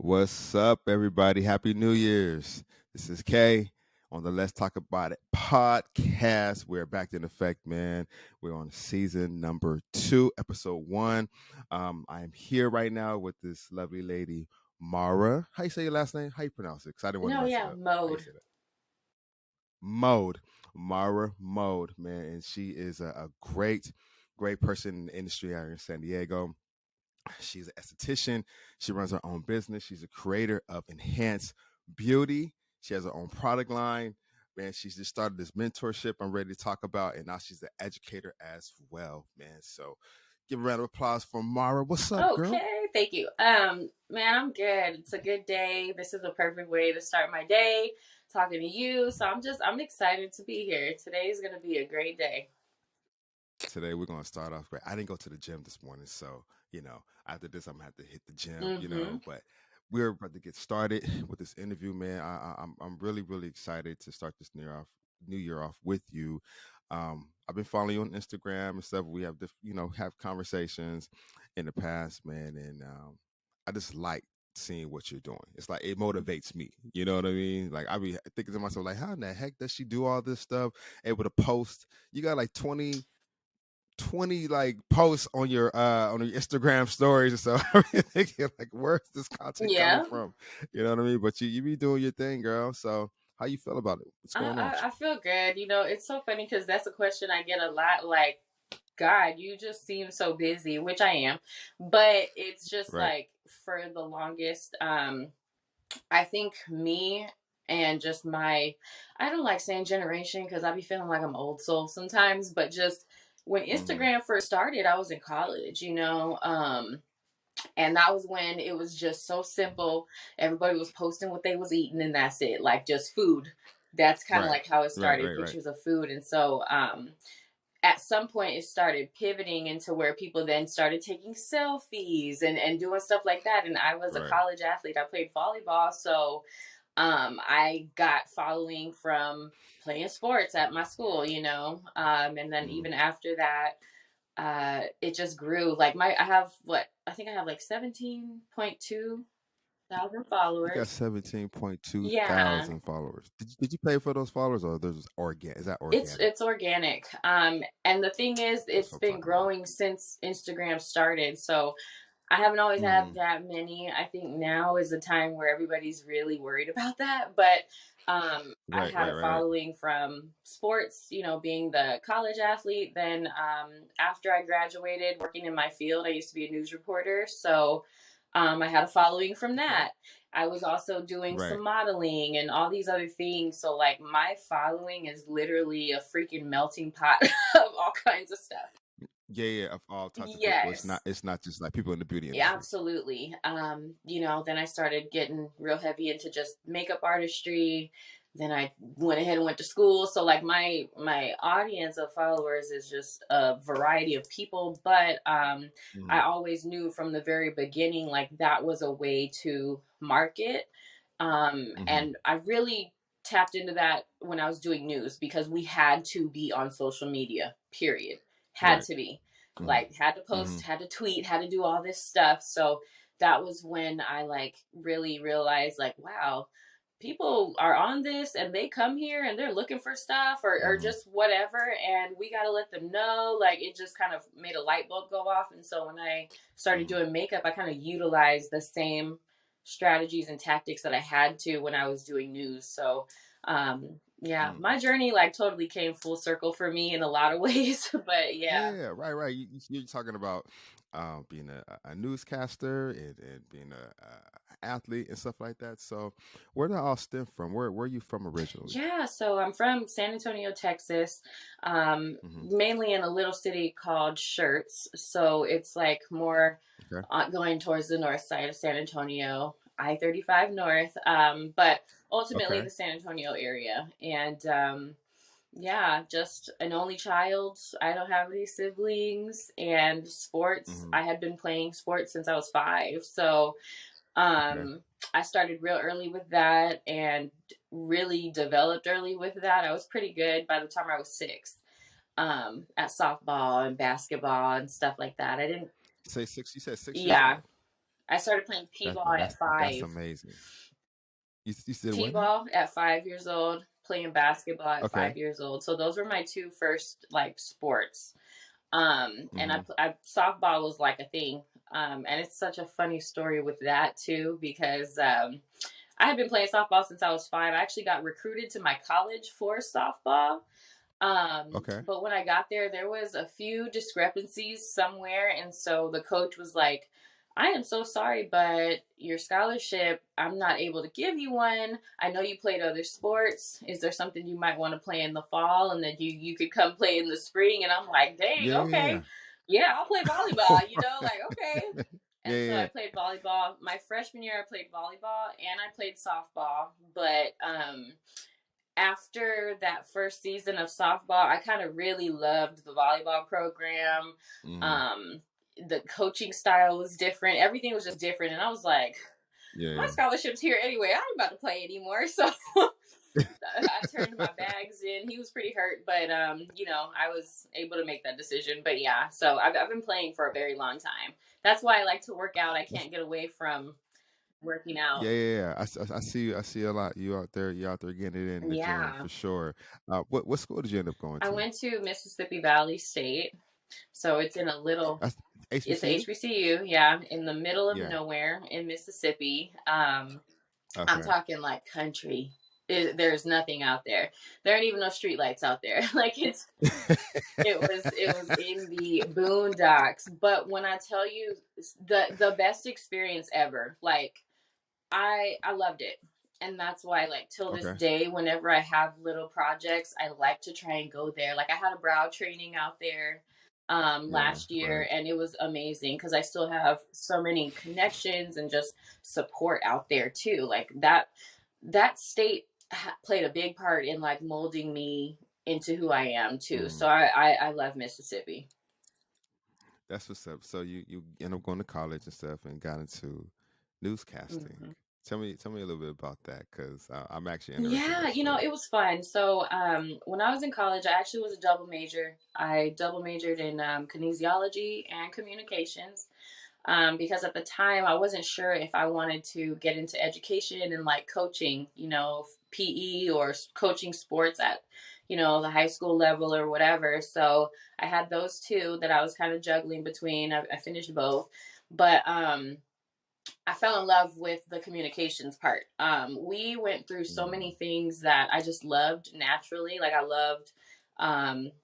What's up, everybody? Happy New Year's. This is Kay on the Let's Talk About It podcast. We're back in effect, man. We're on season number 2, episode 1. I am here right now with this lovely lady, Maura. How you say your last name? How you pronounce it? Because I didn't want to No, mess it yeah, up. How you mode. say that? Mode. Maura Moed, man. And she is a great person in the industry out here in San Diego. She's an esthetician. She runs her own business. She's a creator of Enhnaced Beauty. She has her own product line. Man, she's just started this mentorship I'm ready to talk about. And now she's an educator as well, man. So give a round of applause for Mara. What's up, girl? Okay, thank you. Man, I'm good. It's a good day. This is a perfect way to start my day talking to you. So I'm excited to be here. Today is gonna be a great day. Today we're gonna start off great. I didn't go to the gym this morning, so after this I'm gonna have to hit the gym, Mm-hmm. but we're about to get started with this interview, man. I'm really excited to start this new year off with you. I've been following you on Instagram and stuff. We have have conversations in the past, man, and I just like seeing what you're doing. It's like it motivates me. You know what I mean? Like I be thinking to myself, like, how in the heck does she do all this stuff? Able to post. You got like 20 like posts on your Instagram stories and stuff. I'm thinking like, where's this content coming Yeah. from? You know what I mean? But you be doing your thing, girl. So how you feel about it? What's I, going on? I, I feel good. It's so funny because that's a question I get a lot. Like, God, you just seem so busy, which I am. But it's just Right. like for the longest, I think me and just I don't like saying generation because I be feeling like I'm old soul sometimes, but just when Mm-hmm. Instagram first started, I was in college, and that was when it was just so simple. Everybody was posting what they was eating and that's it, like just food. That's kind of Right. like how it Right. started, Right. Right. pictures of food. And so, at some point it started pivoting into where people then started taking selfies and doing stuff like that. And I was a Right. college athlete. I played volleyball. So I got following from playing sports at my school, and then Mm-hmm. even after that, it just grew. Like I have I think I have like 17.2 thousand You got followers. 17.2 Yeah, thousand followers. Did you pay for those followers or there's organic? Is that it's organic? it's organic. And the thing is, That's it's what I'm been talking about. growing since Instagram started. So I haven't always Mm-hmm. had that many. I think now is the time where everybody's really worried about that. But I Right. had Right. a Right. Right. following from sports, being the college athlete. Then after I graduated, working in my field, I used to be a news reporter. So I had a following from Okay. that. I was also doing Right. some modeling and all these other things. So, like, my following is literally a freaking melting pot of all kinds of stuff. Yeah. Yeah. Of all types of people. It's not. Yes. It's not just like people in the beauty Yeah, industry. absolutely. Then I started getting real heavy into just makeup artistry. Then I went ahead and went to school. So like my audience of followers is just a variety of people, but Mm-hmm. I always knew from the very beginning like that was a way to market. Mm-hmm. And I really tapped into that when I was doing news because we had to be on social media, period. Had Right. to be. Mm-hmm. Like had to Mm-hmm. post, had to tweet, had to do all this stuff. So that was when I like really realized like, wow, people are on this and they come here and they're looking for stuff or Mm-hmm. just whatever, and we got to let them know. Like it just kind of made a light bulb go off. And so when I started Mm-hmm. doing makeup, I kind of utilized the same strategies and tactics that I had to when I was doing news. So yeah, Mm. my journey like totally came full circle for me in a lot of ways. But yeah. Yeah, right, right. You're talking about being a newscaster and being a athlete and stuff like that. So, where did that all stem from? Where are you from originally? Yeah, so I'm from San Antonio, Texas, Hmm. mainly in a little city called Shirts. So it's like more Okay, going towards the north side of San Antonio, I-35 North, but ultimately okay. the San Antonio area. And yeah, just an only child. I don't have any siblings. And sports, Hmm. I had been playing sports since I was 5. So Okay, um, I started real early with that and really developed early with that. I was pretty good by the time I was 6, at softball and basketball and stuff like that. I didn't, say 6. You said 6 years yeah, old. I started playing That t-ball no, at that's 5. amazing. You said what now? T-ball at 5 years old, playing basketball at Okay. 5 years old. So those were my two first like sports. And Mm-hmm. softball was like a thing. And it's such a funny story with that too, because I had been playing softball since I was 5. I actually got recruited to my college for softball. Okay. But when I got there, there was a few discrepancies somewhere, and so the coach was like, "I am so sorry, but your scholarship, I'm not able to give you one. I know you played other sports. Is there something you might want to play in the fall, and then you could come play in the spring?" And I'm like, "Dang, Yeah, yeah, okay, yeah, I'll play volleyball. Like okay." yeah, And so yeah. I played volleyball. My freshman year, I played volleyball and I played softball, but after that first season of softball, I kind of really loved the volleyball program. Mm-hmm. Um, the coaching style was different. Everything was just different. And I was like, my Yeah, scholarship's here anyway. I ain't about to play anymore. So I turned my bags in. He was pretty hurt, but I was able to make that decision. But yeah, so I've been playing for a very long time. That's why I like to work out. I yeah. can't get away from working out. Yeah, yeah, yeah. I see you. I see a lot. You out there. You out there getting it in the gym Yeah. for sure. What school did you end up going I to? went to Mississippi Valley State. So That's it's HBCU. HBCU, yeah, in the middle of Yeah. nowhere in Mississippi. I'm Okay. talking like country. There's nothing out there. There aren't even no streetlights out there. Like it was in the boondocks. But when I tell you the best experience ever, like I loved it. And that's why like till this Okay. day, whenever I have little projects, I like to try and go there. Like I had a brow training out there Yeah. last year Right. and it was amazing because I still have so many connections and just support out there too. Like that state played a big part in like molding me into who I am too. Mm. So I love Mississippi. That's what's up. So you end up going to college and stuff and got into newscasting. Mm-hmm. Tell me a little bit about that because I'm actually interested in Yeah, that story. it was fun. So, when I was in college, I actually was a double major. I double majored in kinesiology and communications because at the time I wasn't sure if I wanted to get into education and like coaching, PE or coaching sports at, the high school level or whatever. So I had those two that I was kind of juggling between. I finished both, but I fell in love with the communications part. We went through so Mm. many things that I just loved naturally. Like I loved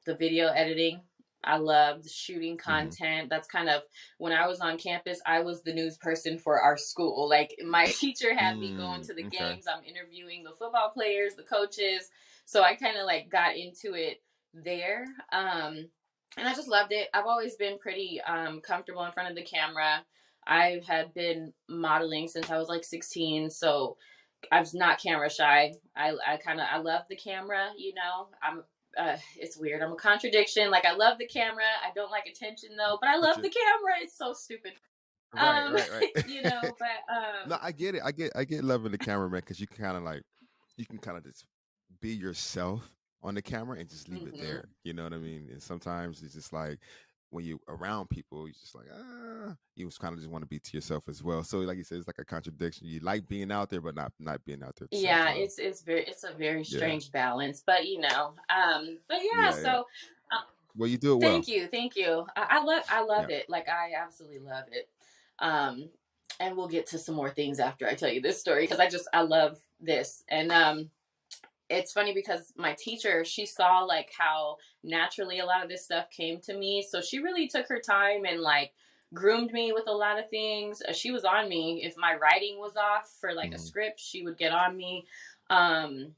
the video editing. I loved shooting Mm-hmm. content. That's kind of when I was on campus, I was the news person for our school. Like my teacher had me going Mm. to the Okay. games. I'm interviewing the football players, the coaches. So I kind of like got into it there. And I just loved it. I've always been pretty comfortable in front of the camera. I had been modeling since I was like 16, so I was not camera shy. I love the camera, it's weird. I'm a contradiction. Like I love the camera. I don't like attention though, but I But love you the camera. It's so stupid. right, Um, right, right. but No, I get it. I get loving the cameraman because you can kind of like you can kind of just be yourself on the camera and just leave it mhm. there. You know what I mean? And sometimes it's just like when you around people, you just like you just kind of just want to be to yourself as well. So like you said, it's like a contradiction. You like being out there, but not being out there at the same Yeah, time. it's a very Yeah, strange balance, but but yeah, yeah, yeah. so uh, Well, you do it well. thank you. I love Yeah. it. Like I absolutely love it. Um, and we'll get to some more things after I tell you this story because I love this. And it's funny because my teacher, she saw like how naturally a lot of this stuff came to me, so she really took her time and like groomed me with a lot of things. She was on me if my writing was off for like a Mm-hmm. script. She would get on me. Um,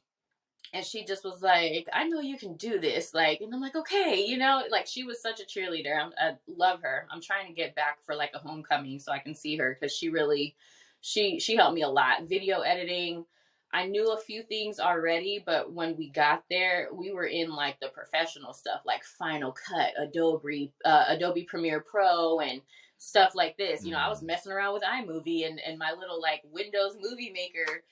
and she just was like, I know you can do this, like, and I'm like, okay, like she was such a cheerleader. I love her. I'm trying to get back for like a homecoming so I can see her because she really she helped me a lot. Video editing, I knew a few things already, but when we got there we were in like the professional stuff like Final Cut, Adobe Premiere Pro, and stuff like this. I was Mm-hmm. messing around with iMovie and my little like Windows movie maker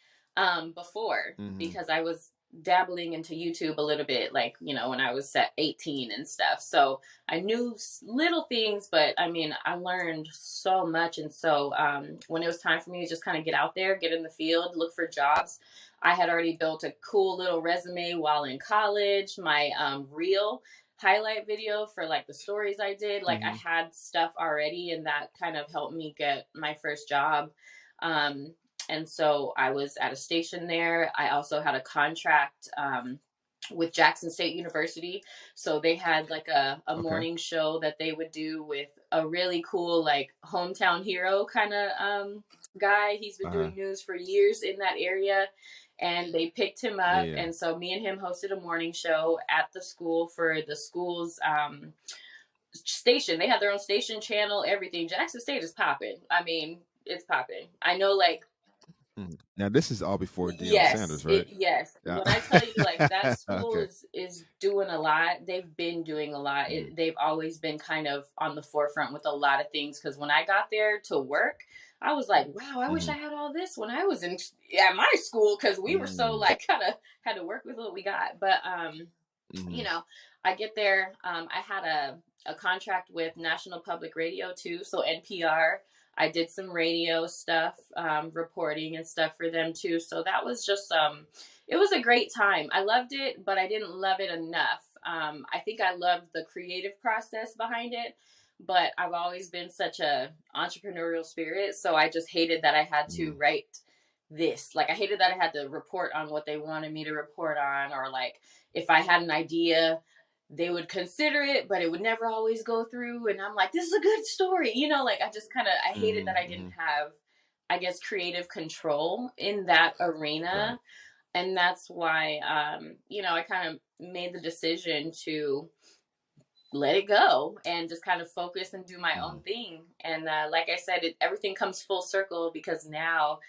before Mm-hmm. because I was dabbling into YouTube a little bit, like, when I was at 18 and stuff. So I knew little things, but I mean, I learned so much. And so when it was time for me to just kind of get out there, get in the field, look for jobs, I had already built a cool little resume while in college. My reel highlight video for like the stories I did, like I Mm-hmm. had stuff already, and that kind of helped me get my first job. Um, and so I was at a station there. I also had a contract with Jackson State University. So they had like a Okay. morning show that they would do with a really cool, like, hometown hero kind of guy. He's been Uh-huh. doing news for years in that area. And they picked him Yeah, up. yeah. And so me and him hosted a morning show at the school for the school's station. They had their own station channel, everything. Jackson State is popping. I mean, it's popping. I know, like, Mhm. Now this is all before Deion yes, Sanders, right? yes. Yeah. When I tell you, like, that school Okay. is doing a lot. They've been doing a lot. Mm, They've always been kind of on the forefront with a lot of things. Because when I got there to work, I was like, wow, I wish mm-hmm. I had all this when I was in at my school, because we were so, Mm, like, kind of had to work with what we got. But you mm-hmm. know, I get there. I had a contract with National Public Radio too, so NPR. I did some radio stuff, reporting and stuff for them too. So that was just it was a great time. I loved it, but I didn't love it enough. I think I loved the creative process behind it, but I've always been such a entrepreneurial spirit, so I just hated that I had to Mm, write this. Like, I hated that I had to report on what they wanted me to report on, or like if I had an idea, they would consider it, but it would never always go through. And I'm like, this is a good story. Like, I just kind of, I hated mm-hmm. that I Mm-hmm. didn't have, I guess, creative control in that Right. arena. And that's why, I kind of made the decision to let it go and just kind of focus and do my Mm-hmm. own thing. And like I said, everything comes full circle, because now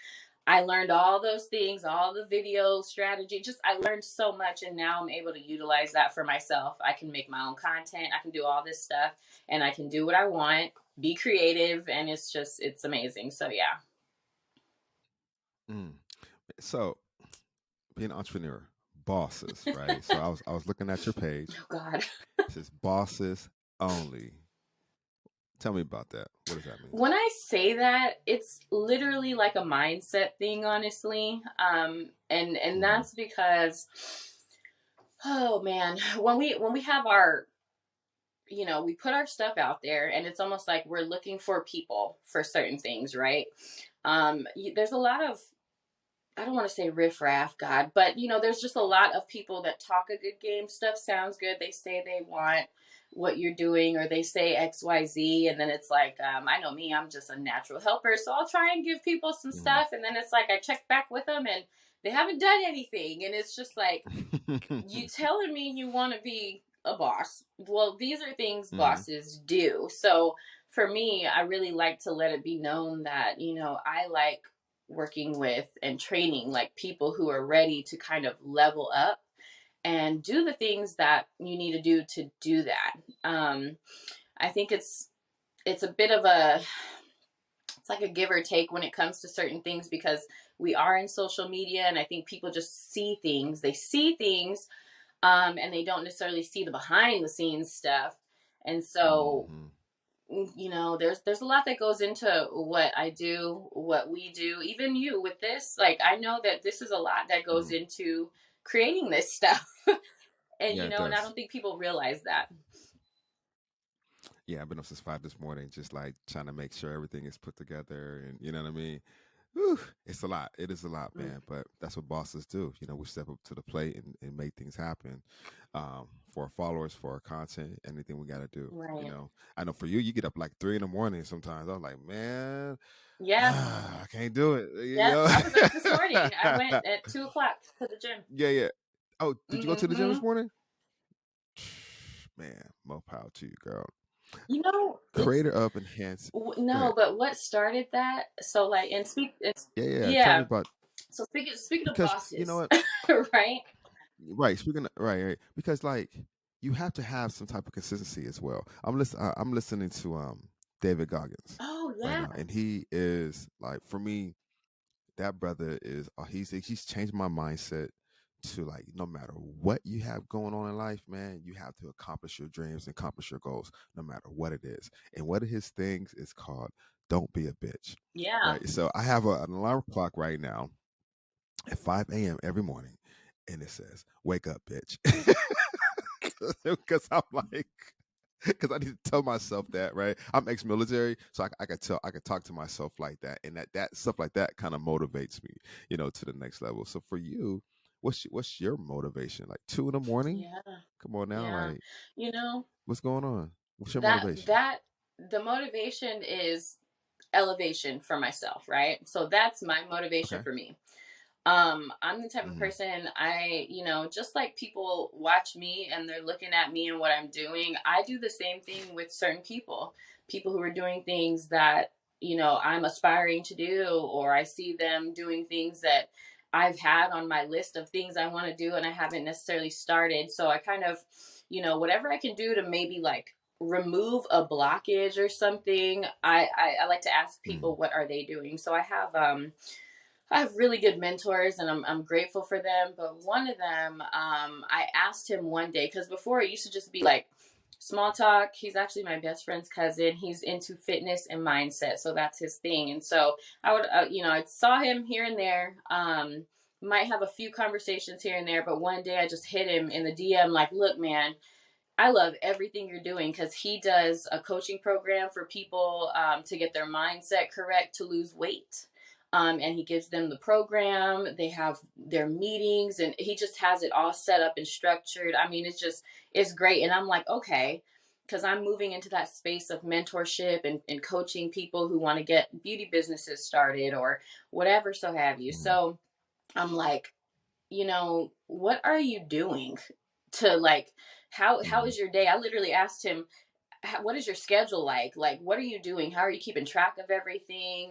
I learned all those things, all the video strategy. Just, I learned so much, and now I'm able to utilize that for myself. I can make my own content. I can do all this stuff, and I can do what I want, be creative, and it's amazing. So yeah. Mm. So being an entrepreneur, bosses, right? So I was looking at your page. Oh God. It says bosses only. Tell me about that. What does that mean? When I say that, it's literally like a mindset thing, honestly. And Mm-hmm. that's because, oh man, when we have our, we put our stuff out there, and it's almost like we're looking for people for certain things, right? There's a lot of, I don't want to say riffraff, God, but there's just a lot of people that talk a good game. Stuff sounds good. They say they want what you're doing, or they say XYZ, and then it's like, I know me, I'm just a natural helper, so I'll try and give people some stuff, and then it's like I check back with them, and they haven't done anything, and it's just like, you telling me you want to be a boss. Well, these are things Mm-hmm. bosses do. So for me, I really like to let it be known that, I like working with and training like people who are ready to kind of level up and do the things that you need to do that. I think it's a bit of a, it's like a give or take when it comes to certain things, because we are in social media, and I think people just see things. They see things, and they don't necessarily see the behind the scenes stuff. And so, Mm-hmm. there's a lot that goes into what I do, what we do, even you with this. Like, I know that this is a lot that goes Mm-hmm. into creating this stuff. And Yeah, it and I does. don't think people realize that. Yeah, I've been up since 5 this morning, just like trying to make sure everything is put together, and you know what I mean. Whew, it's a lot. It is a lot, Mm, man. But that's what bosses do. We step up to the plate and make things happen for our followers, for our content, anything we got to do. right. I know for you, you get up like 3 in the morning sometimes. I'm like, man, Yeah. I can't do it. Yep. I was up this morning. I went at 2 o'clock to the gym. Yeah, yeah. Oh, did you go to the gym Hmm. this morning? Man, more power to you, girl. It's Creator of enhance. Go no, ahead. but what started that? So, like, Yeah, yeah. Tell me yeah. about So speaking of because you know bosses, what. right? Right, speaking of, right, right, because like you have to have some type of consistency as well. I'm listening to David Goggins Oh right yeah. now, and he is like for me that brother is he's changed my mindset to, like, no matter what you have going on in life, man, you have to accomplish your dreams and accomplish your goals, no matter what it is. And one of his things is called "Don't Be a Bitch." Yeah. Right. So I have an alarm clock right now at 5 a.m. every morning, and it says, "Wake up, bitch," because I'm like, because I need to tell myself that, right? I'm ex-military, so I could talk to myself like that, and that stuff like that kind of motivates me, to the next level. So for you, what's your motivation? Like 2 in the morning? Yeah. Come on now, Yeah. like You know, what's going on? What's your that motivation? that the motivation is elevation for myself, right? So that's my motivation Okay. for me. I'm the type of Mm-hmm. person, just like people watch me and they're looking at me and what I'm doing, I do the same thing with certain people who are doing things that, I'm aspiring to do, or I see them doing things that I've had on my list of things I want to do and I haven't necessarily started. So I kind of, whatever I can do to maybe like remove a blockage or something, I like to ask Mm-hmm. people what are they doing. So I have really good mentors and I'm grateful for them. But one of them, I asked him one day, because before it used to just be like small talk. He's actually my best friend's cousin. He's into fitness and mindset. So that's his thing. And so I would, I saw him here and there. Might have a few conversations here and there. But one day I just hit him in the DM like, look, man, I love everything you're doing, because he does a coaching program for people to get their mindset correct to lose weight. And he gives them the program. They have their meetings, and he just has it all set up and structured. I mean, it's great. And I'm like, okay, because I'm moving into that space of mentorship and coaching people who want to get beauty businesses started or whatever, so have you. Mm-hmm. So I'm like, what are you doing to like how Mm-hmm. is your day? I literally asked him, what is your schedule like? Like, what are you doing? How are you keeping track of everything?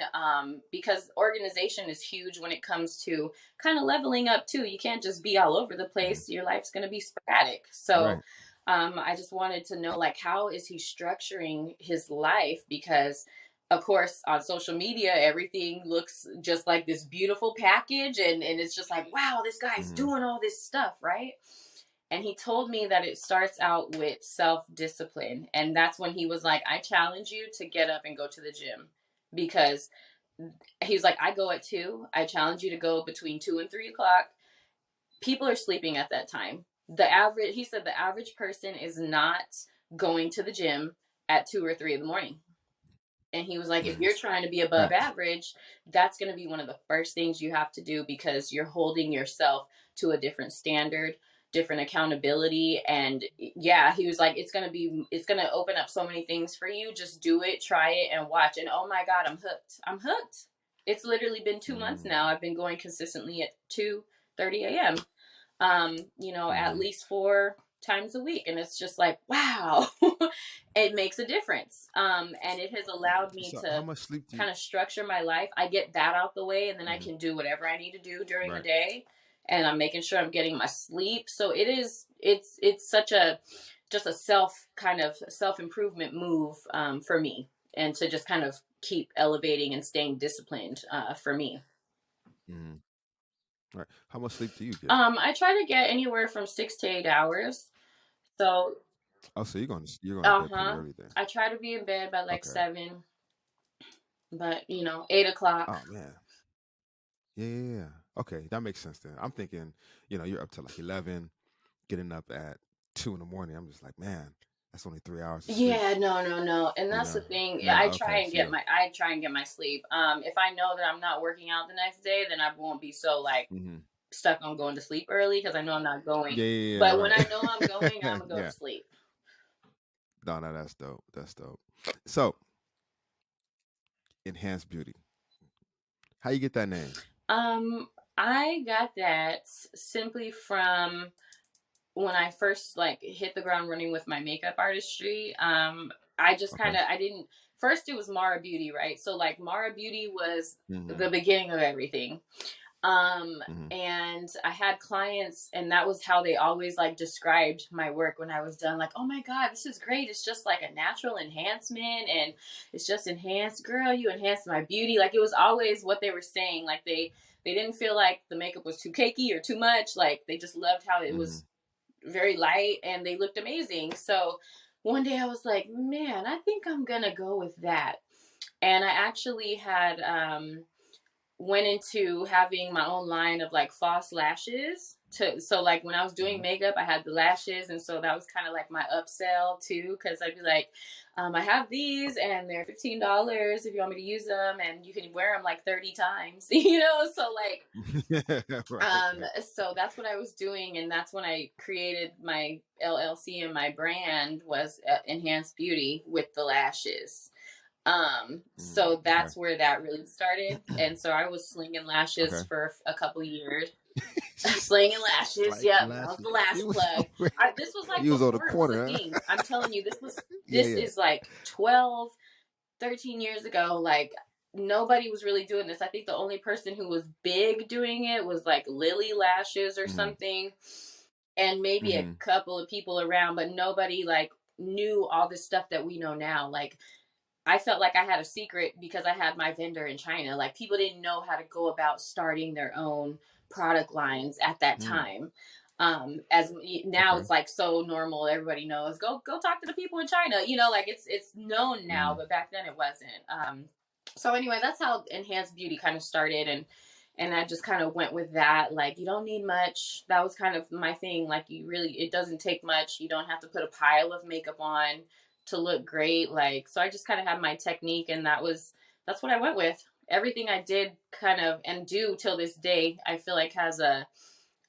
Because organization is huge when it comes to kind of leveling up too. You can't just be all over the Mm-hmm. place. Your life's going to be sporadic. So Right. I just wanted to know, like, how is he structuring his life? Because of course on social media everything looks just like this beautiful package, and it's just like, wow, this guy's Mm-hmm. doing all this stuff, right? And he told me that it starts out with self discipline. And that's when he was like, I challenge you to get up and go to the gym. Because he's like, I go at 2. I challenge you to go between 2 and 3 o'clock. People are sleeping at that time. He said the average person is not going to the gym at 2 or 3 in the morning. And he was like, if Mm-hmm. you're trying to be above Facts. average, that's going to be one of the first things you have to do, because you're holding yourself to a different standard, different accountability. And yeah, he was like, it's going to open up so many things for you. Just do it, try it, and watch. And oh my God, I'm hooked. I'm hooked. It's literally been 2 months now. Mm-hmm. I've been going consistently at 2:30 a.m. At Mm-hmm. least 4 times a week. And it's just like, wow, it makes a difference. And it has allowed me So how to much sleep do you? kind of structure my life. I get that out the way, and then I Mm-hmm. can do whatever I need to do during the Right. day. And I'm making sure I'm getting my sleep. So it's such a, just a self improvement move for me, and to just kind of keep elevating and staying disciplined for me. Mm-hmm. Right. How much sleep do you get? I try to get anywhere from 6 to 8 hours. So, Oh, so you're going to uh bed pretty huh. early then. I try to be in bed by like Okay. 7, but 8 o'clock. Oh man. Yeah, yeah, yeah. Okay, that makes sense then. I'm thinking, you're up to like 11, getting up at 2 in the morning. I'm just like, man, that's only 3 hours of sleep. Yeah, no, no, no. And You that's the know? thing. No. Okay. So yeah. I try and get my sleep. If I know that I'm not working out the next day, then I won't be so like Hmm. stuck on going to sleep early, because I know I'm not going. Yeah, yeah, yeah. But when Right. I know I'm going, I'm gonna go to Yeah. sleep. No, no, that's dope. That's dope. So, Enhanced Beauty. How you get that name? Um, I got that simply from when I first like hit the ground running with my makeup artistry. I just Okay. kind of, I didn't, first it was Maura Beauty, right? So like Maura Beauty was Hmm. the beginning of everything. Um, Hmm. and I had clients, and that was how they always like described my work when I was done. Like, oh my God, this is great. It's just like a natural enhancement, and it's just enhanced. Girl, you enhanced my beauty. Like, it was always what they were saying. Like, they didn't feel like the makeup was too cakey or too much. Like, they just loved how it Hmm. was very light and they looked amazing. So one day I was like, man, I think I'm gonna go with that. And I actually had went into having my own line of like false lashes to, so like when I was doing Hmm. makeup I had the lashes, and so that was kind of like my upsell too, because I'd be like, I have these and they're $15 if you want me to use them, and you can wear them like 30 times. So like, Right, right. so that's what I was doing, and that's when I created my LLC, and my brand was Enhanced Beauty with the lashes. So Okay. that's where that really started. And so I was slinging lashes Okay. for a couple years. Slinging lashes, Like yep, that was lashes. the lash You was plug. This was like you was on the before it was a corner, thing. huh? I'm telling you, Yeah, this yeah. is like 12, 13 years ago. Like, nobody was really doing this. I think the only person who was big doing it was like Lily Lashes or Hmm. something, and maybe a Hmm. couple of people around, but nobody like knew all this stuff that we know now. Like, I felt like I had a secret because I had my vendor in China. Like, people didn't know how to go about starting their own product lines at that Mm. time. As now Okay. it's like so normal. Everybody knows. Go talk to the people in China. Like it's known now, Hmm. but back then it wasn't. So anyway, that's how Enhanced Beauty kind of started, and I just kind of went with that. Like, you don't need much. That was kind of my thing. Like, it doesn't take much. You don't have to put a pile of makeup on to look great. Like, so I just kind of had my technique, and that's what I went with. Everything I did kind of and do till this day, I feel like has a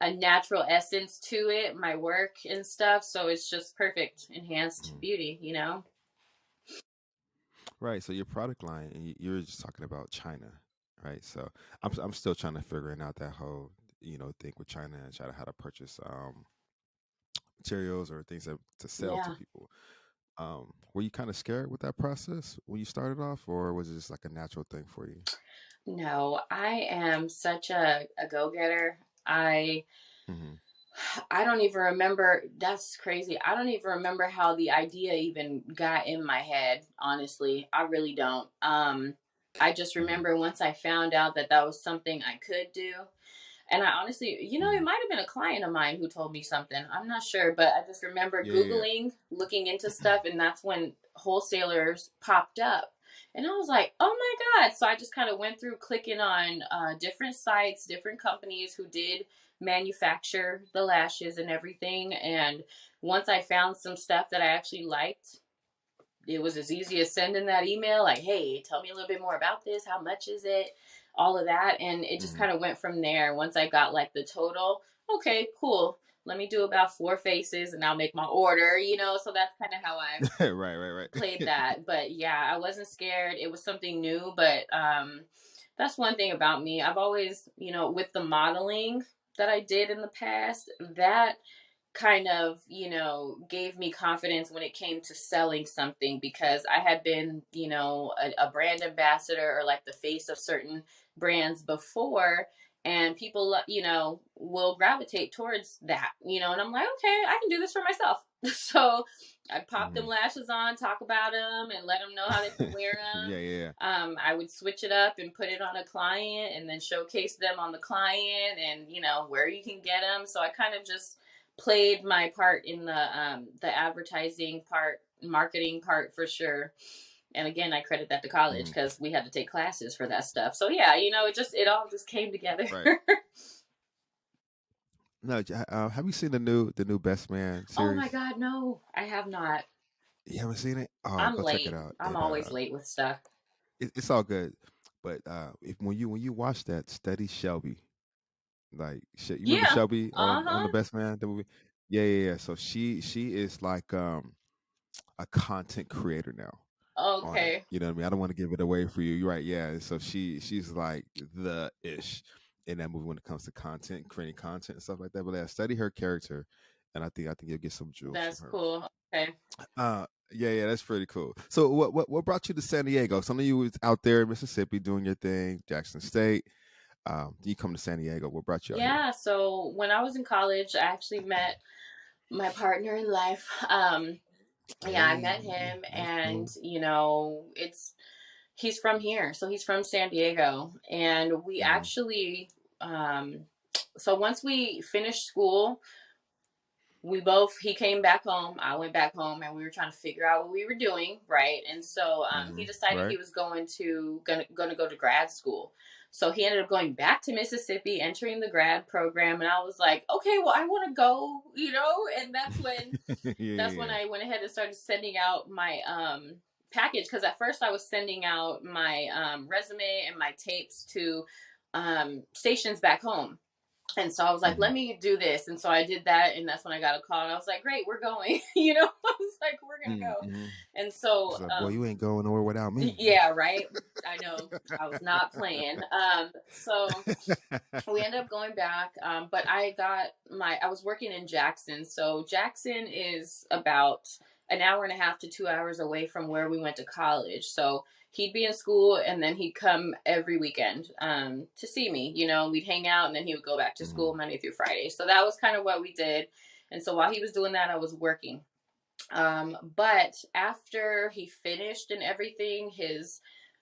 natural essence to it, my work and stuff. So it's just perfect Enhanced Hmm. Beauty. Right. So your product line, and you were just talking about China, right? So I'm still trying to figuring out that whole thing with China and China how to purchase materials or things to sell to Yeah. people. Were you kind of scared with that process when you started off, or was it just like a natural thing for you? No, I am such a go-getter. Hmm. I don't even remember. That's crazy. I don't even remember how the idea even got in my head. Honestly, I really don't. I just Hmm. remember once I found out that that was something I could do. And I honestly, it Hmm. might have been a client of mine who told me something. I'm not sure, but I just remember Yeah, yeah, Googling, looking into stuff, and that's when wholesalers popped up. And I was like, oh my God. So I just kind of went through clicking on different sites, different companies who did manufacture the lashes and everything. And once I found some stuff that I actually liked, it was as easy as sending that email like, hey, tell me a little bit more about this, how much is it, all of that. And it just yeah. kind of went from there. Once I got like the total, okay, cool, let me do about 4 faces and I'll make my order. So that's kind of how I Hmm. Right, right, played right. that. But yeah, I wasn't scared. It was something new, but that's one thing about me. I've always, with the modeling that I did in the past, that kind of, gave me confidence when it came to selling something, because I had been, a brand ambassador or like the face of certain brands before, and people, will gravitate towards that, and I'm like, okay, I can do this for myself. So I pop them Hmm. lashes on, talk about them, and let them know how they can wear them. Yeah, yeah. I would switch it up and put it on a client, and then showcase them on the client, and where you can get them. So I kind of just played my part in the advertising part, marketing part for sure. And again, I credit that to college Hmm. because we had to take classes for that stuff. So yeah, it all just came together. Right. No, have you seen the new Best Man Oh my series? God, no, I have not. You haven't seen it? Oh, I'm go check it late. out. I'm always late with stuff. It's all good. But if when you watch that, study Shelby. Like, you remember Yeah. Shelby Uh on the huh. Best Man, the movie? Yeah, yeah, yeah. So she is like a content creator now on it. Okay. You know what I mean? I don't want to give it away for you. You're right. Yeah. So she's like the ish in that movie when it comes to content, creating content and stuff like that. But yeah, study her character, and I think you'll get some jewels from That's her. cool. Okay. Yeah, yeah, that's pretty cool. So what brought you to San Diego? Some of you was out there in Mississippi doing your thing, Jackson State. You come to San Diego. What brought you out here? Yeah, so when I was in college, I actually met my partner in life. Yeah, I met Hey, him, let's and go. it's he's from here, so he's from San Diego, and we Mm-hmm. actually so once we finished school, he came back home, I went back home, and we were trying to figure out what we were doing, right? And so Mm-hmm. he decided Right. he was gonna go to grad school. So he ended up going back to Mississippi, entering the grad program, and I was like, okay, well, I want to go, and Yeah, that's when yeah. I went ahead and started sending out my package, because at first I was sending out my resume and my tapes to stations back home. And so I was like, Mm-hmm. let me do this. And so I did that. And that's when I got a call. And I was like, great, we're going. I was like, we're going to go. Mm-hmm. And so, It's like, boy, you ain't going nowhere without me. yeah, right. I know. I was not playing. So we ended up going back. But I was working in Jackson. So Jackson is about an hour and a half to 2 hours away from where we went to college. So he'd be in school, and then he'd come every weekend to see me. We'd hang out, and then he would go back to Mm-hmm. school Monday through Friday. So that was kind of what we did. And so while he was doing that, I was working. But after he finished and everything,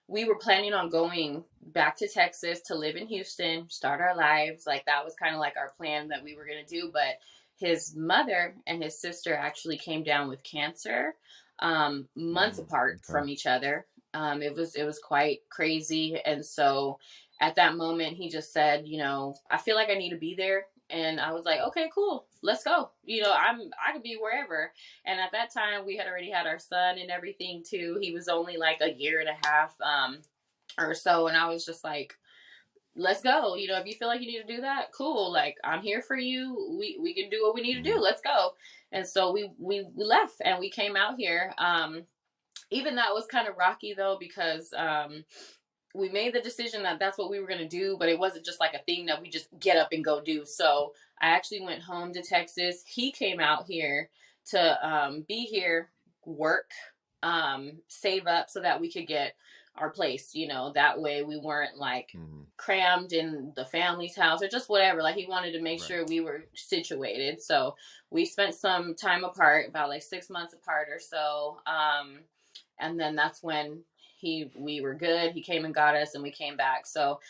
we were planning on going back to Texas to live in Houston, start our lives. Like that was kind of like our plan that we were gonna do. But his mother and his sister actually came down with cancer, months Mm-hmm. apart Okay. from each other. It was quite crazy, and so at that moment he just said, I feel like I need to be there. And I was like, okay, cool, let's go. I could be wherever. And at that time, we had already had our son and everything too. He was only like a year and a half or so. And I was just like, let's go. If you feel like you need to do that, cool. Like, I'm here for you. We can do what we need to Mm-hmm. do. Let's go. And so we left and we came out here. Even that was kind of rocky though, because we made the decision that that's what we were going to do, but it wasn't just like a thing that we just get up and go do. So I actually went home to Texas. He came out here to be here, work, save up so that we could get our place. That way we weren't like Mm-hmm. crammed in the family's house or just whatever. Like he wanted to make Right. sure we were situated. So we spent some time apart, about like 6 months apart or so. And then that's when we were good. He came and got us, and we came back. So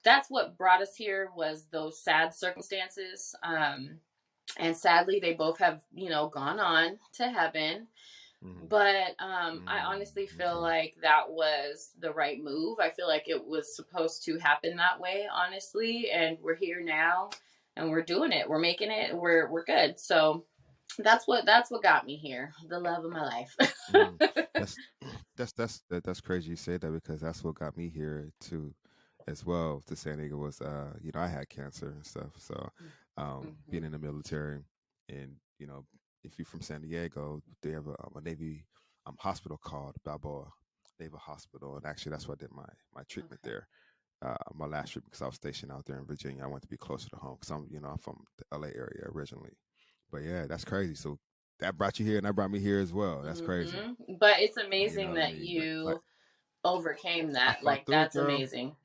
that's what brought us here, was those sad circumstances. And sadly, they both have gone on to heaven. Mm-hmm. But I honestly Mm-hmm. feel Okay. like that was the right move. I feel like it was supposed to happen that way, honestly. And we're here now, and we're doing it. We're making it. We're good. So that's what got me here. The love of my life. Mm-hmm. That's that's crazy you say that, because that's what got me here too, as well, to San Diego. Was I had cancer and stuff, so being Mhm. in the military, and if you're from San Diego, they have a Navy hospital called Balboa Naval Hospital, and actually that's where I did my treatment Okay. there. My last treatment, because I was stationed out there in Virginia. I wanted to be closer to home because I'm from the LA area originally. But yeah, that's crazy. So that brought you here, and that brought me here as well. That's crazy. But it's You know amazing what I that mean? But like, you overcame I that. fought Like, through it, that's girl. amazing.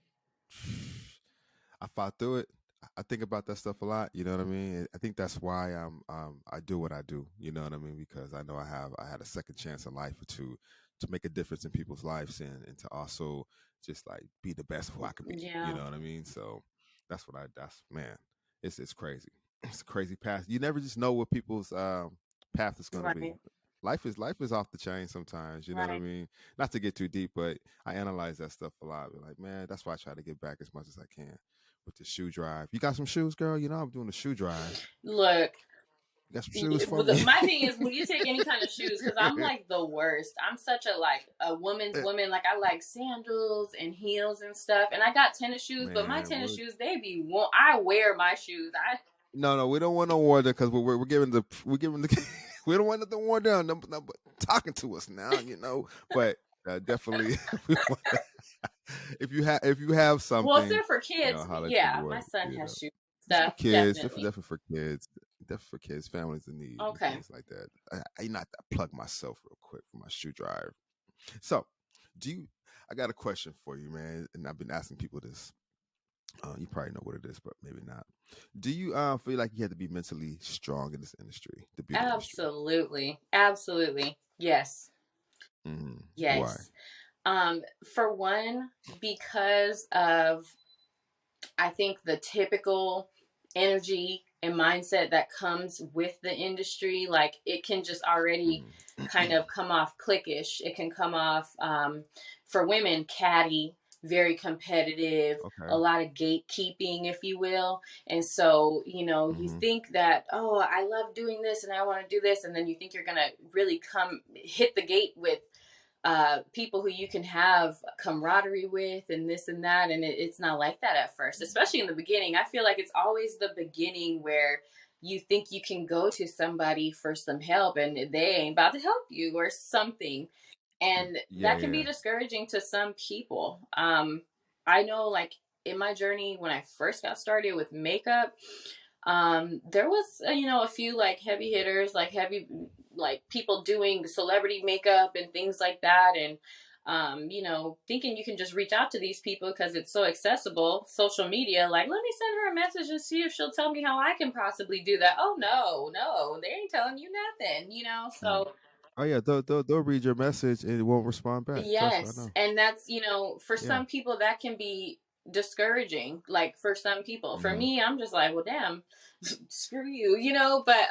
I fought through it. I think about that stuff a lot. You know what I mean? I think that's why I do what I do. You know what I mean? Because I know I had a second chance in life to make a difference in people's lives, and to also just like be the best of who I could be. You Yeah. know what I mean? So that's man, it's crazy. It's a crazy path. You never just know what people's path is going to be. Right. Life is off the chain sometimes. You know what I Right. mean? Not to get too deep, but I analyze that stuff a lot. Be like, man, that's why I try to get back as much as I can with the shoe drive. You got some shoes, girl? I'm doing the shoe drive. Look, You got some shoes for well, me? my thing is, when you take any kind of shoes, because I'm like the worst. I'm such a woman's woman. Like, I like sandals and heels and stuff. And I got tennis shoes, but my Man, tennis what? shoes, I wear my shoes. No, no, we don't want no water, because we're giving the we don't want nothing worn down. No, but talking to us now, But definitely, we want if you have Well, if something, they're for kids, holler at your yeah, boy. my son has shoes and It's for stuff, kids. definitely. Definitely for kids. Definitely for kids, families in need, and Okay. things like that. I not plug myself real quick for my shoe drive. So, do you? I got a question for you, man, and I've been asking people this. You probably know what it is, but maybe not. Do you feel like you have to be mentally strong in this industry, the beauty industry? Absolutely. Absolutely. Yes. Why? Yes. For one, because of I think the typical energy and mindset that comes with the industry, like it can just already kind Mm-hmm. of come off cliquish. It can come off, for women, catty, very competitive, a Okay. lot of gatekeeping, if you will. And so, you Mm-hmm. think that, oh, I love doing this and I want to do this. And then you think you're going to really come hit the gate with people who you can have camaraderie with and this and that. And it's not like that at first, especially in the beginning. I feel like it's always the beginning where you think you can go to somebody for some help and they ain't about to help you or something. And Yeah, that can be yeah. discouraging to some people. I know, like, in my journey when I first got started with makeup, there was a few like heavy hitters, like heavy, like people doing celebrity makeup and things like that, and thinking you can just reach out to these people because it's so accessible, social media, like, let me send her a message and see if she'll tell me how I can possibly do that. Oh no, no, they ain't telling you nothing, Mm. so Oh yeah, they'll read your message and it won't respond back. Trust me, I yes. know. And that's, for Yeah. some people that can be discouraging. Like for some people. For Mm-hmm. me, I'm just like, well, damn, screw you, but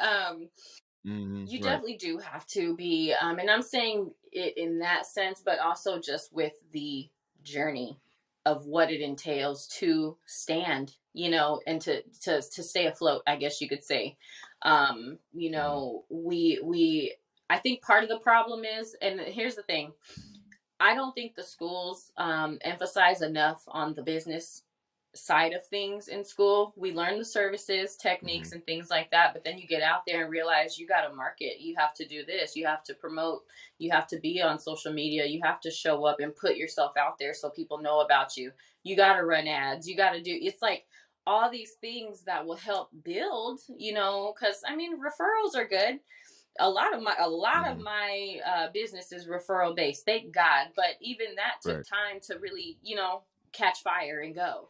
Mm-hmm. you Right. definitely do have to be, and I'm saying it in that sense, but also just with the journey of what it entails to stand, and to stay afloat, I guess you could say. Mm-hmm. We I think part of the problem is, and here's the thing, I don't think the schools emphasize enough on the business side of things in school. We learn the services, Mm-hmm. techniques, and things like that, but then you get out there and realize you got to market. You have to do this. You have to promote. You have to be on social media. You have to show up and put yourself out there so people know about you. You got to run ads. You got to do, it's like all these things that will help build, because I mean, referrals are good. A lot of Mm-hmm. my business is referral based, thank God, but even that took Right. time to really catch fire and go.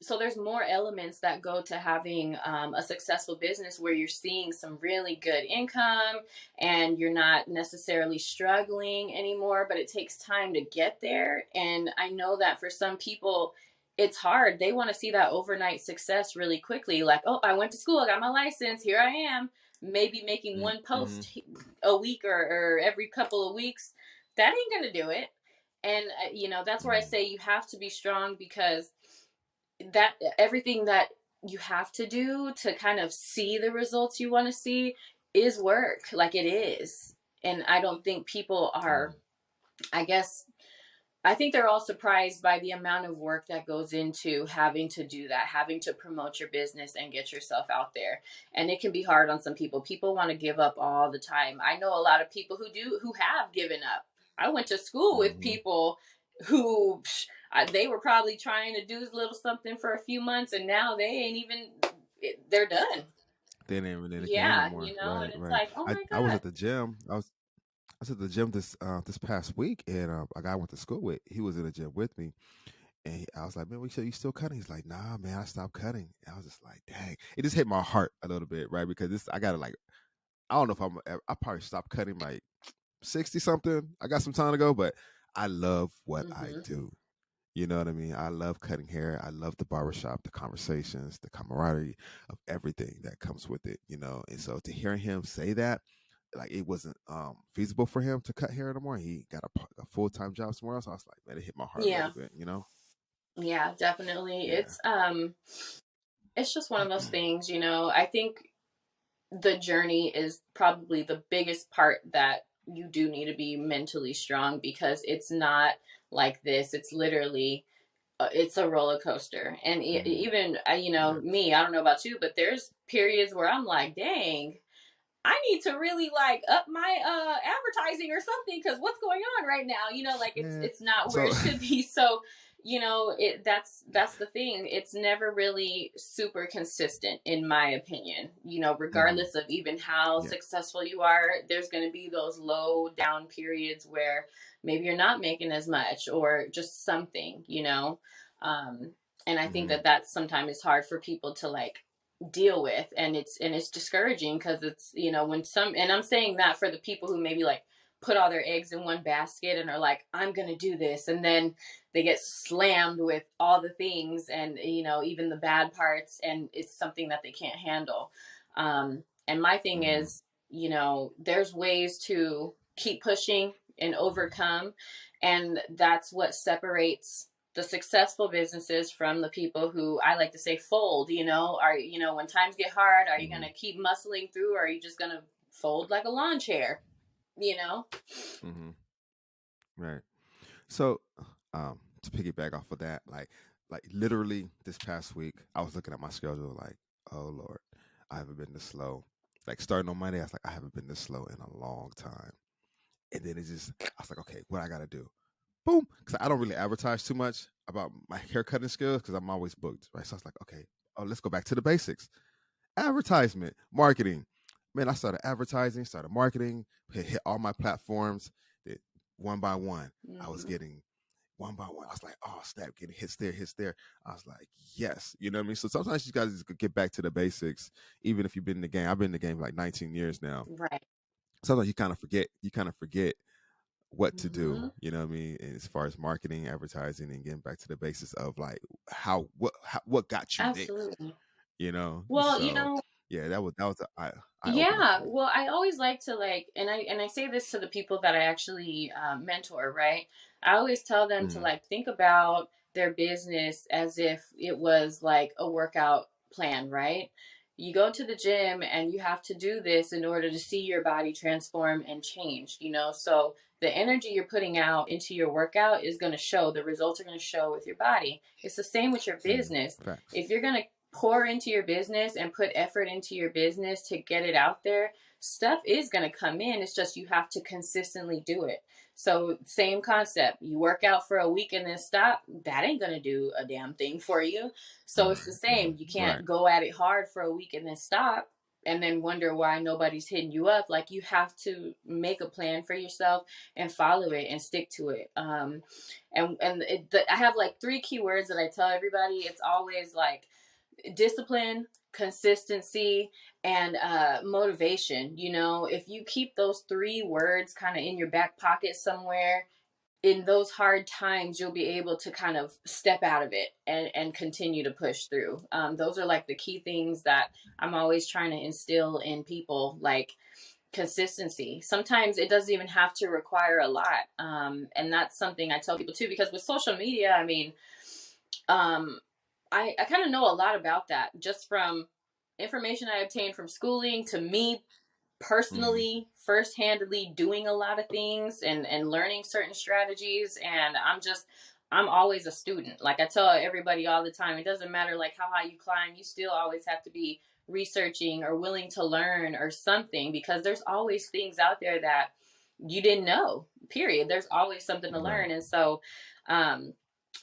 So there's more elements that go to having a successful business where you're seeing some really good income and you're not necessarily struggling anymore, but it takes time to get there. And I know that for some people it's hard. They want to see that overnight success really quickly, like, oh, I went to school, I got my license, here I am, maybe making one Mm-hmm. post a week or every couple of weeks. That ain't going to do it. And that's where I Mm-hmm. say you have to be strong, because that everything that you have to do to kind of see the results you want to see is work, like it is. And I don't think people are, I guess, I think they're all surprised by the amount of work that goes into having to do that, having to promote your business and get yourself out there. And it can be hard on some people. People want to give up all the time. I know a lot of people who have given up. I went to school with Mm-hmm. people who they were probably trying to do a little something for a few months and now they ain't even, they're done. They ain't even in the game no Yeah, more. and Right, it's right. like, oh my I was God. at the gym. I was at the gym this past week, and a guy I went to school with, he was in the gym with me, and I was like, "Man, we sure you still cutting?" He's like, "Nah, man, I stopped cutting." And I was just like, "Dang!" It just hit my heart a little bit, right? Because this, I gotta like, I don't know if I probably stopped cutting like 60 something. I got some time to go, but I love what I Hmm. do. You know what I mean? I love cutting hair. I love the barbershop, the conversations, the camaraderie of everything that comes with it, And so to hear him say that, like it wasn't feasible for him to cut hair anymore. He got a full time job somewhere else. I was like, man, it hit my heart a Yeah. little bit. Yeah, definitely. Yeah. It's just one of those things, I think the journey is probably the biggest part that you do need to be mentally strong, because it's not like this. It's literally it's a roller coaster. And Hmm. even Right. me, I don't know about you, but there's periods where I'm like, dang, I need to really like up my advertising or something, because what's going on right now, like Yeah. it's not where So it should be. So that's the thing, it's never really super consistent in my opinion, mhm, regardless of even how yeah. successful you are. There's going to be those low down periods where maybe you're not making as much or just something. um And I think Mm-hmm. that that sometimes is hard for people to like deal with, and it's discouraging because it's, you know, when some, and I'm saying that for the people who maybe like put all their eggs in one basket and are like, I'm gonna do this, and then they get slammed with all the things, and you know, even the bad parts, and it's something that they can't handle. And my thing Mm-hmm. is, you know, there's ways to keep pushing and overcome, and that's what separates the successful businesses from the people who, I like to say, fold. You know, are, you know, when times get hard, are you Mm-hmm. going to keep muscling through, or are you just going to fold like a lawn chair, you know? Mm-hmm. Right. So, to piggyback off of that, like literally this past week, I was looking at my schedule, like, oh Lord, I haven't been this slow. Like starting on Monday, I was like, I haven't been this slow in a long time. And then I was like, okay, what I gotta do? Boom, because I don't really advertise too much about my haircutting skills because I'm always booked, right? So I was like, okay, oh, let's go back to the basics. Advertisement, marketing. Man, I started advertising, started marketing, hit all my platforms. That one by one, I was Mm-hmm. getting one by one. I was like, oh snap, getting hits there, hits there. I was like, yes, you know what I mean. So sometimes you guys just get back to the basics, even if you've been in the game. I've been in the game for like 19 years now. Right. Sometimes you kind of forget. You kind of forget what to do. Mm-hmm. You know what I mean? And as far as marketing, advertising, and getting back to the basis of like what got you there. Absolutely. You know, Well, you so know, yeah, that was an eye opener yeah, for me. well, I always like to like, and I say this to the people that I actually mentor, right? I always tell them to Mm-hmm. like think about their business as if it was like a workout plan, right? You go to the gym and you have to do this in order to see your body transform and change, you know? So the energy you're putting out into your workout is going to show, the results are going to show with your body. It's the same with your Mm-hmm. business. Facts. If you're going to pour into your business and put effort into your business to get it out there, stuff is going to come in. It's just you have to consistently do it. So, same concept. You work out for a week and then stop. That ain't going to do a damn thing for you. So, it's the Mm-hmm. same. You Right. can't go at it hard for a week and then stop and then wonder why nobody's hitting you up. Like, you have to make a plan for yourself and follow it and stick to it. I have like three key words that I tell everybody. It's always like discipline, consistency, and motivation. You know, if you keep those three words kind of in your back pocket somewhere, in those hard times, you'll be able to kind of step out of it and continue to push through. Those are like the key things that I'm always trying to instill in people, like consistency. Sometimes it doesn't even have to require a lot. And that's something I tell people too, because with social media, I mean, um, I kind of know a lot about that just from information I obtained from schooling to me Mm-hmm. personally, first-handedly doing a lot of things and learning certain strategies. And I'm always a student. Like I tell everybody all the time, it doesn't matter like how high you climb, you still always have to be researching or willing to learn or something, because there's always things out there that you didn't know, period. There's always something to Right. learn. And so, um,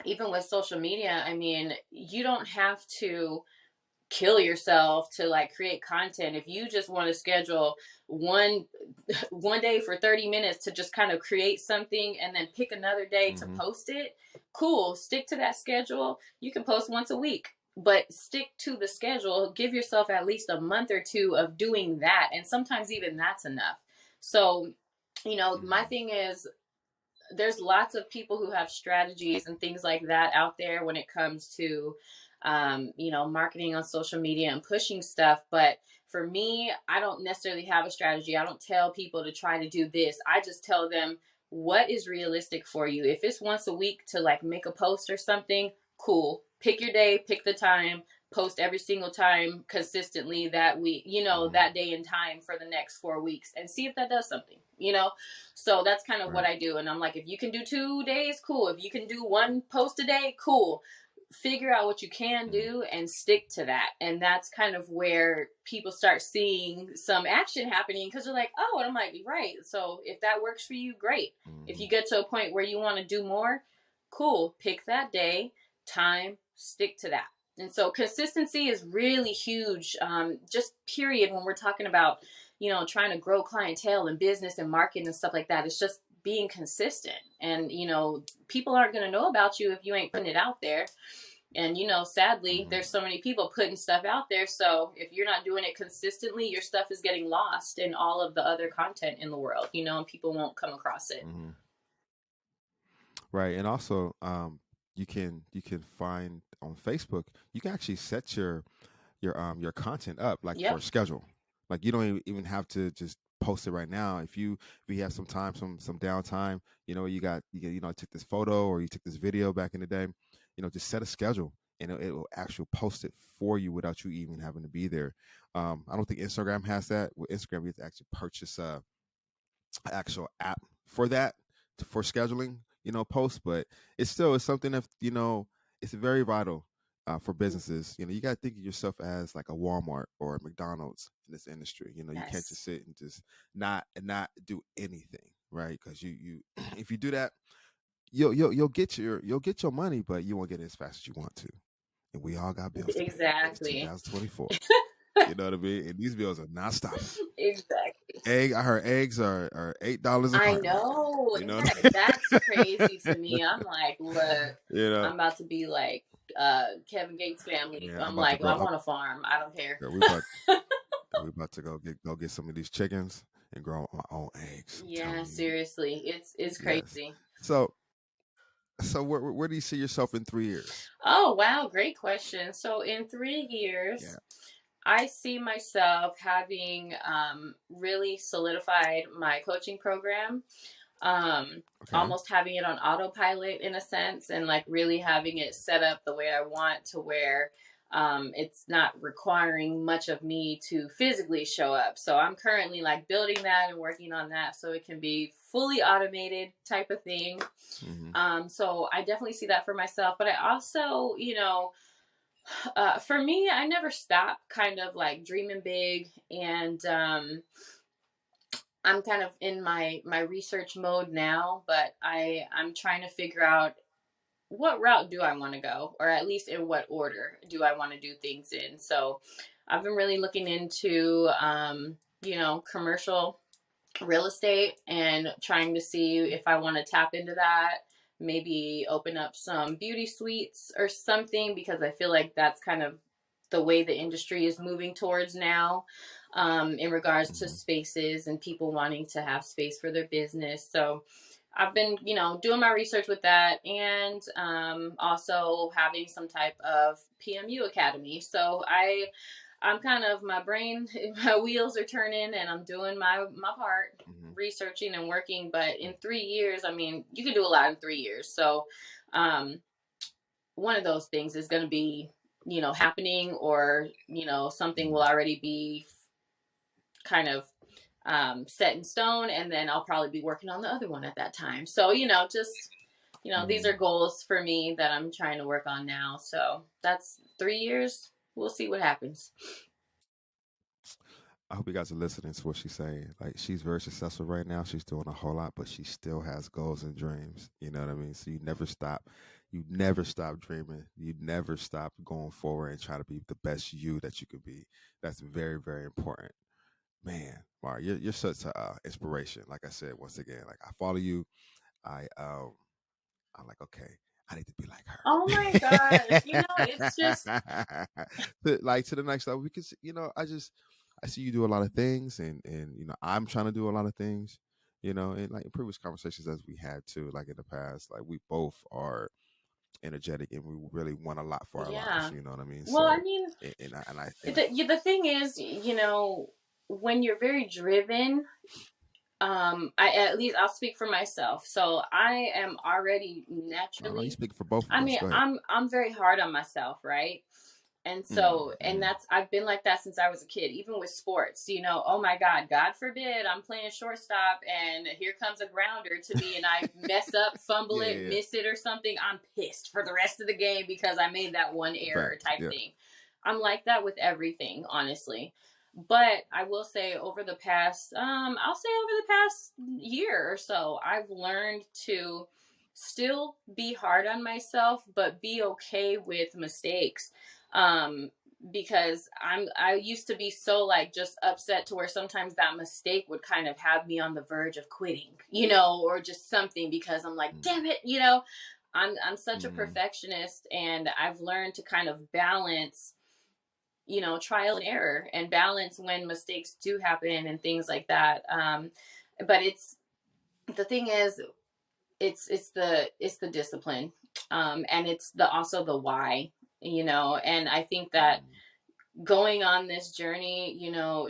even with social media, I mean, you don't have to kill yourself to like create content. If you just want to schedule one one day for 30 minutes to just kind of create something and then pick another day to Mm-hmm. post it, cool, stick to that schedule. You can post once a week, but stick to the schedule. Give yourself at least a month or two of doing that, and sometimes even that's enough. So, you know, my Mm-hmm. thing is, there's lots of people who have strategies and things like that out there when it comes to you know, marketing on social media and pushing stuff. But for me, I don't necessarily have a strategy. I don't tell people to try to do this. I just tell them what is realistic for you. If it's once a week to like make a post or something, cool, pick your day, pick the time, post every single time consistently that week, you know, Mm-hmm. that day and time for the next 4 weeks, and see if that does something, you know. So that's kind of what Right. I do. And I'm like, if you can do 2 days, cool. If you can do one post a day, cool. Figure out what you can Mm-hmm. do and stick to that. And that's kind of where people start seeing some action happening, because they're like, oh, and I'm like, right. So if that works for you, great. If Mm-hmm. you get to a point where you want to do more, cool. Pick that day, time, stick to that. And so consistency is really huge, just period, when we're talking about, you know, trying to grow clientele and business and marketing and stuff like that. It's just being consistent. And, you know, people aren't going to know about you if you ain't putting it out there. And, sadly, Hmm. there's so many people putting stuff out there. So if you're not doing it consistently, your stuff is getting lost in all of the other content in the world, and people won't come across it. Hmm. Right, and also you can find on Facebook. You can actually set your content up like for a Yep. schedule. Like you don't even have to just post it right now. If you have some time, some downtime, you took this photo or you took this video back in the day, just set a schedule and it will actually post it for you without you even having to be there. I don't think Instagram has that. With Instagram, you have to actually purchase actual app for that for scheduling posts, but it's something that it's very vital for businesses. You got to think of yourself as like a Walmart or a McDonald's in this industry. You can't Yes. just sit and just not do anything, right? Because you if you do that, you'll get your money, but you won't get it as fast as you want to, and we all got bills to pay. It's Exactly. 2024. You know what I mean? And these bills are not stopping. Exactly. I heard eggs are $8 a I carton right now. know. You know what That's crazy to I me. I'm like, look, you know, I'm about to be like Kevin Gates' family. man, I'm I'm about to like, go I up. want a farm. I don't care. Girl, we about to go get some of these chickens and grow my own eggs. I'm Yeah, telling you. seriously. It's Yes. crazy. So where do you see yourself in 3 years? Oh, wow, great question. So in 3 years, Yeah. I see myself having really solidified my coaching program, um, Okay. almost having it on autopilot in a sense, and like really having it set up the way I want to where it's not requiring much of me to physically show up. So I'm currently like building that and working on that so it can be fully automated type of thing. Hmm. So I definitely see that for myself, but I also, for me, I never stop kind of like dreaming big, and I'm kind of in my research mode now, but I'm trying to figure out what route do I want to go, or at least in what order do I want to do things in. So I've been really looking into commercial real estate and trying to see if I want to tap into that. Maybe open up some beauty suites or something, because I feel like that's kind of the way the industry is moving towards now, in regards to Hmm. spaces and people wanting to have space for their business. So I've been, doing my research with that, and also having some type of PMU academy. So I'm kind of, my brain, my wheels are turning, and I'm doing my part, Hmm. researching and working. But in 3 years, I mean, you can do a lot in 3 years. So, um, one of those things is going to be, happening, or something will Hmm. already be kind of set in stone, and then I'll probably be working on the other one at that time. So, just these are Hmm. goals for me that I'm trying to work on now. So that's 3 years. We'll see what happens. I hope you guys are listening to what she's saying. Like she's very successful right now. She's doing a whole lot, but she still has goals and dreams. You know what I mean? So you never stop. You never stop dreaming. You never stop going forward and try to be the best you that you could be. That's very, very important. Man, Mara, you're such a inspiration. Like I said, once again, like I follow you. I I'm like, okay, I need to be like Oh my gosh. It's just, her. Like to the next level because I see you do a lot of things and I'm trying to do a lot of things. And like in previous conversations as we had too, like in the past, like we both are energetic and we really want a lot for our lives. yeah. You know what I mean? Well, I So mean, and I and the thing is, when you're very driven, I, at least I'll speak for myself. So I am already no, you naturally, speak for both I of us. mean, Go ahead. I'm very hard on myself, right? And so, and Mm-hmm. that's, I've been like that since I was a kid, even with sports, oh my God forbid I'm playing shortstop and here comes a grounder to me and I mess up, fumble Yeah, it, yeah, yeah. miss it or something. I'm pissed for the rest of the game because I made that one error Fact. type Yeah. thing. I'm like that with everything, honestly. But I will say over the past, I'll say over the past year or so, I've learned to still be hard on myself, but be okay with mistakes. um because I used to be so like just upset to where sometimes that mistake would kind of have me on the verge of quitting, or just something, because I'm like, Mm-hmm. damn it, I'm such a Mm, perfectionist, and I've learned to kind of balance, trial and error, and balance when mistakes do happen and things like that. But it's the thing is, it's the discipline, and it's the also the why, and I think that mm, going on this journey,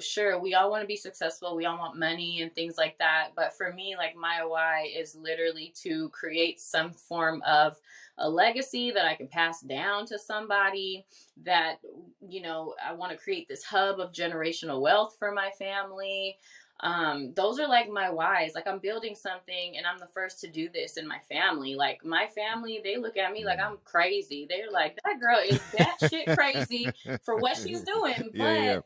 sure, we all want to be successful. We all want money and things like that. But for me, like, my why is literally to create some form of a legacy that I can pass down to somebody, that, I want to create this hub of generational wealth for my family. Those are like my whys. Like, I'm building something, and I'm the first to do this in my family. Like, my family, they look at me like mm. I'm crazy. They're like, that girl is batshit crazy for what she's doing, Yeah, but yeah.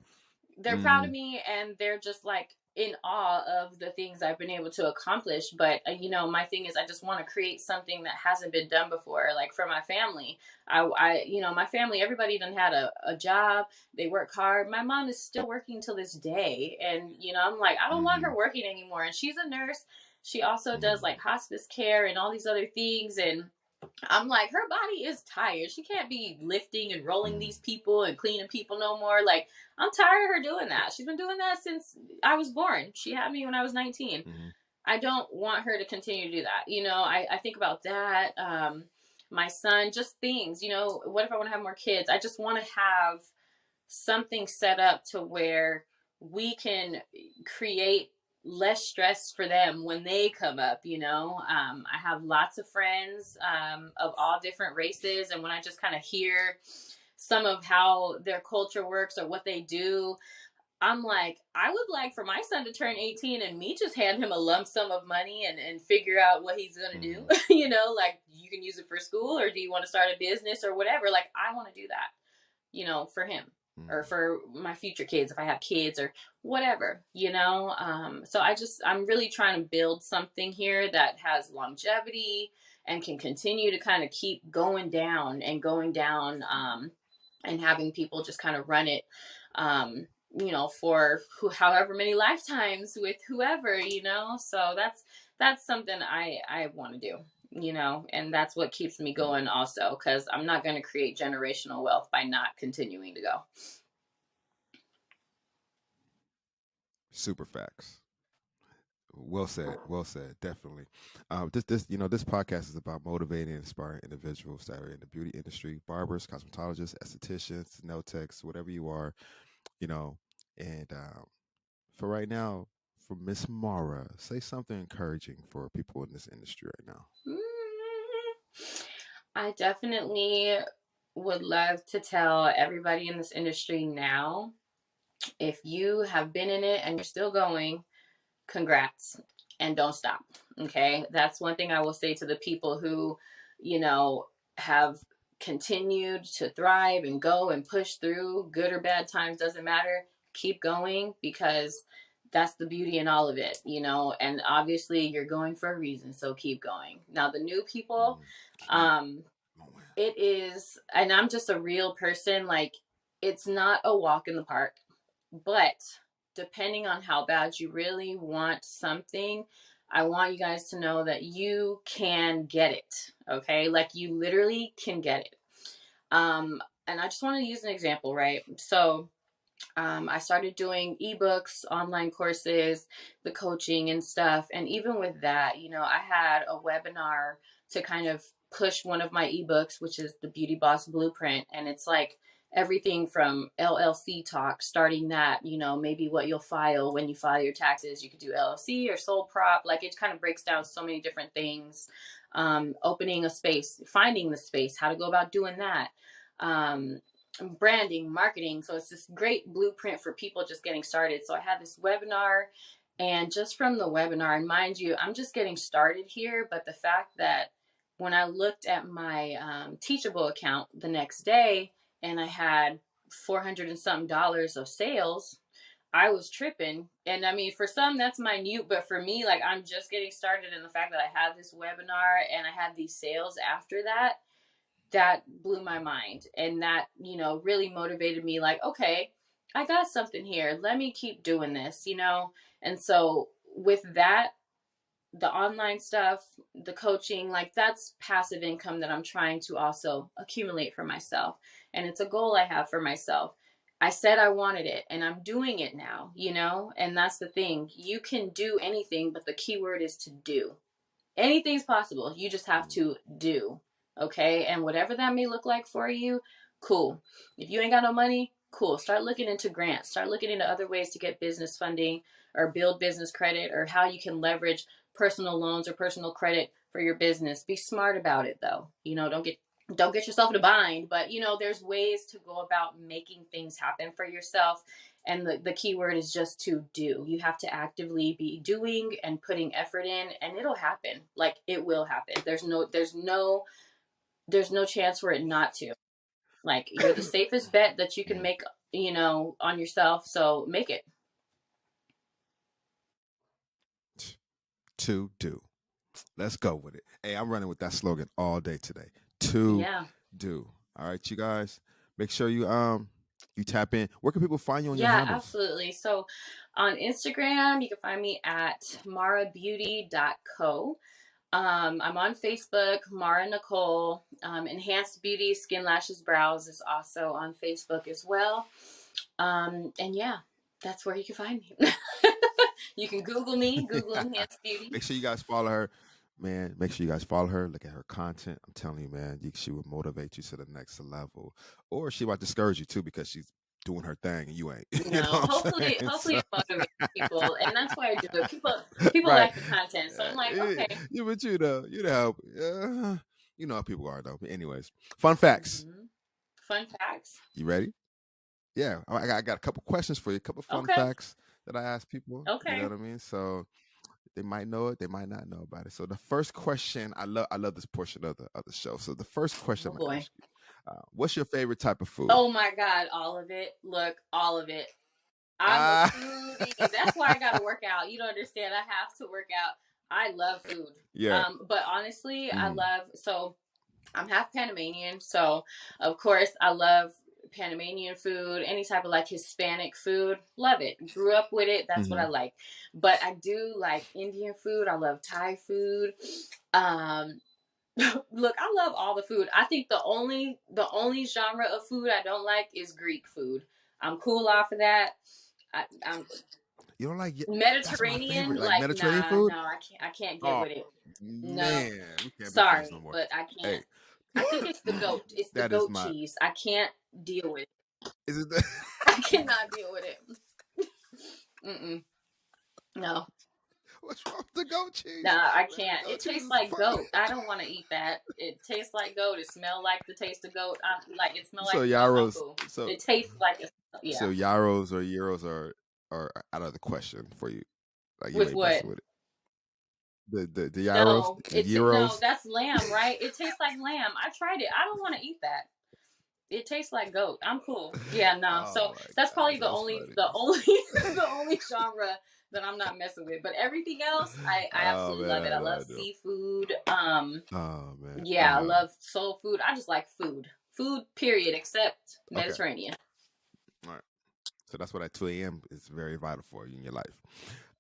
they're proud of Mm, me, and they're just like in awe of the things I've been able to accomplish. But my thing is, I just want to create something that hasn't been done before, like for my family. My family, everybody done had a job. They work hard. My mom is still working till this day, and I'm like, I don't want mm-hmm, her working anymore. And she's a nurse. She also does mm, like hospice care and all these other things, and I'm like, her body is tired. She can't be lifting and rolling mm, these people and cleaning people no more. Like, I'm tired of her doing that. She's been doing that since I was born. She had me when I was 19. mm, I don't want her to continue to do that. I think about that. My son, just things, what if I want to have more kids? I just want to have something set up to where we can create less stress for them when they come up. I have lots of friends, of all different races, and when I just kind of hear some of how their culture works or what they do, I'm like, I would like for my son to turn 18 and me just hand him a lump sum of money, and figure out what he's going to do. mm, Like, you can use it for school, or do you want to start a business or whatever? Like, I want to do that, for him, or mm. for my future kids if I have kids, or whatever. So I'm really trying to build something here that has longevity and can continue to kind of keep going down and going down, and having people just kind of run it, for however many lifetimes with whoever. So that's something I want to do, and that's what keeps me going also, because I'm not going to create generational wealth by not continuing to go. Super facts. Well said. Well said. Definitely. This podcast is about motivating and inspiring individuals that are in the beauty industry: barbers, cosmetologists, estheticians, nail techs, whatever you are. You know, and for right now, for Miss Maura, say something encouraging for people in this industry right now. I definitely would love to tell everybody in this industry now, if you have been in it and you're still going, congrats, and don't stop. Okay, that's one thing I will say to the people who, you know have continued to thrive and go and push through, good or bad times, doesn't matter. Keep going, because that's the beauty in all of it. And obviously you're going for a reason, so keep going. Now, the new people, Mm, keep um going. it is, and I'm just a real person, like, it's not a walk in the park, but depending on how bad you really want something, I want you guys to know that you can get it. Okay? Like, you literally can get it. And I just want to use an example, right? So, I started doing ebooks, online courses, the coaching and stuff. And even with that, I had a webinar to kind of push one of my ebooks, which is the Beauty Boss Blueprint. And it's like everything from LLC talk, starting that, maybe what you'll file when you file your taxes. You could do LLC or sole prop. Like, it kind of breaks down so many different things. Opening a space, finding the space, how to go about doing that. Um, Branding, marketing. So it's this great blueprint for people just getting started. So I had this webinar, and just from the webinar, and mind you, I'm just getting started here, but the fact that when I looked at my Teachable account the next day, and I had 400 and something dollars of sales, I was tripping. And I mean, for some, that's minute, but for me, like, I'm just getting started. And the fact that I had this webinar and I had these sales after that, that blew my mind, and that really motivated me, like, okay, I got something here, let me keep doing this. And so with that, the online stuff, the coaching, like that's passive income that I'm trying to also accumulate for myself. And it's a goal I have for myself. I said I wanted it and I'm doing it now, you know? And that's the thing. You can do anything, but the key word is to do. Anything's possible. You just have Mm, to do. Okay. And whatever that may look like for you, cool. If you ain't got no money, cool. Start looking into grants. Start looking into other ways to get business funding or build business credit or how you can leverage personal loans or personal credit for your business. Be smart about it though. You know, don't get yourself in a bind, but you know, there's ways to go about making things happen for yourself. And the key word is just to do. You have to actively be doing and putting effort in, and it'll happen. Like it will happen. There's no chance for it not to. Like you're the safest bet that you can mm. make, on yourself. So make it. To do. Let's go with it. Hey, I'm running with that slogan all day today. To Yeah. do. All right, you guys. Make sure you tap in. Where can people find you on your Yeah, handles? absolutely. So on Instagram, you can find me at maurabeauty.co. I'm on Facebook, Maura Nicole. Enhanced Beauty, Skin, Lashes, Brows is also on Facebook as well. And yeah, that's where you can find me. You can Google me, Google Enhanced Beauty. Make sure you guys follow her. Man, make sure you guys follow her. Look at her content. I'm telling you, man, she will motivate you to the next level. Or she might discourage you too because she's doing her thing and you ain't. You know No, what I'm hopefully, saying? hopefully So, it motivates people, and that's why I do it. People right. like the content, so I'm like, Yeah, okay. yeah, but you know, you know how people are though. But anyways, fun facts. Hmm. Fun facts. You ready? Yeah, I got a couple questions for you. A couple fun Okay. facts that I ask people. You know Okay. what I mean? So they might know it, they might not know about it. So the first question, I love this portion of the show. So the first question Oh I'm gonna boy. ask you, what's your favorite type of food? Oh my God, all of it. Look, all of it. I'm a Ah, foodie. That's why I gotta work out. You don't understand. I have to work out. I love food. yeah. But honestly, I Mm, love so I'm half Panamanian, so of course I love Panamanian food, any type of like Hispanic food. Love it. Grew up with it. That's what hmm I like. But I do like Indian food. I love Thai food. Um Look, I love all the food. I think the only genre of food I don't like is Greek food. I'm cool off of that. I'm You don't like? That's my Mediterranean, favorite. Like like Mediterranean nah, food. no, I can't get Oh with it. No, man, we can't be friends no sorry, more. but I Hey, can't. I think it's the goat. It's the that is goat my. cheese. I can't deal with it. Is it? The, I cannot deal with it. Mm-mm. No, what's wrong with the goat cheese? nah, I Man, the can't. goat It cheese tastes is like fire. goat. I don't want to eat that. It tastes like goat. It smells like the taste of goat. Like it smells So like goat. I'm Yaros, cool. so It tastes like yeah. so Yaros or Euros are out of the question for you. Like you With ain't what? messing with it. The Yaros, No, the no. Euros. That's lamb, right? It tastes like lamb. I tried it. I don't want to eat that. It tastes like goat. I'm cool. Yeah, no. Oh So my that's gosh, probably the that's only funny. the only the only genre that I'm not messing with. But everything else, I Oh absolutely man, love it. I I know love I do. seafood. Oh man. Yeah, I love soul food. I just like food. Food, period, except Okay. Mediterranean. All right. So that's what at 2 a.m. is very vital for you in your life.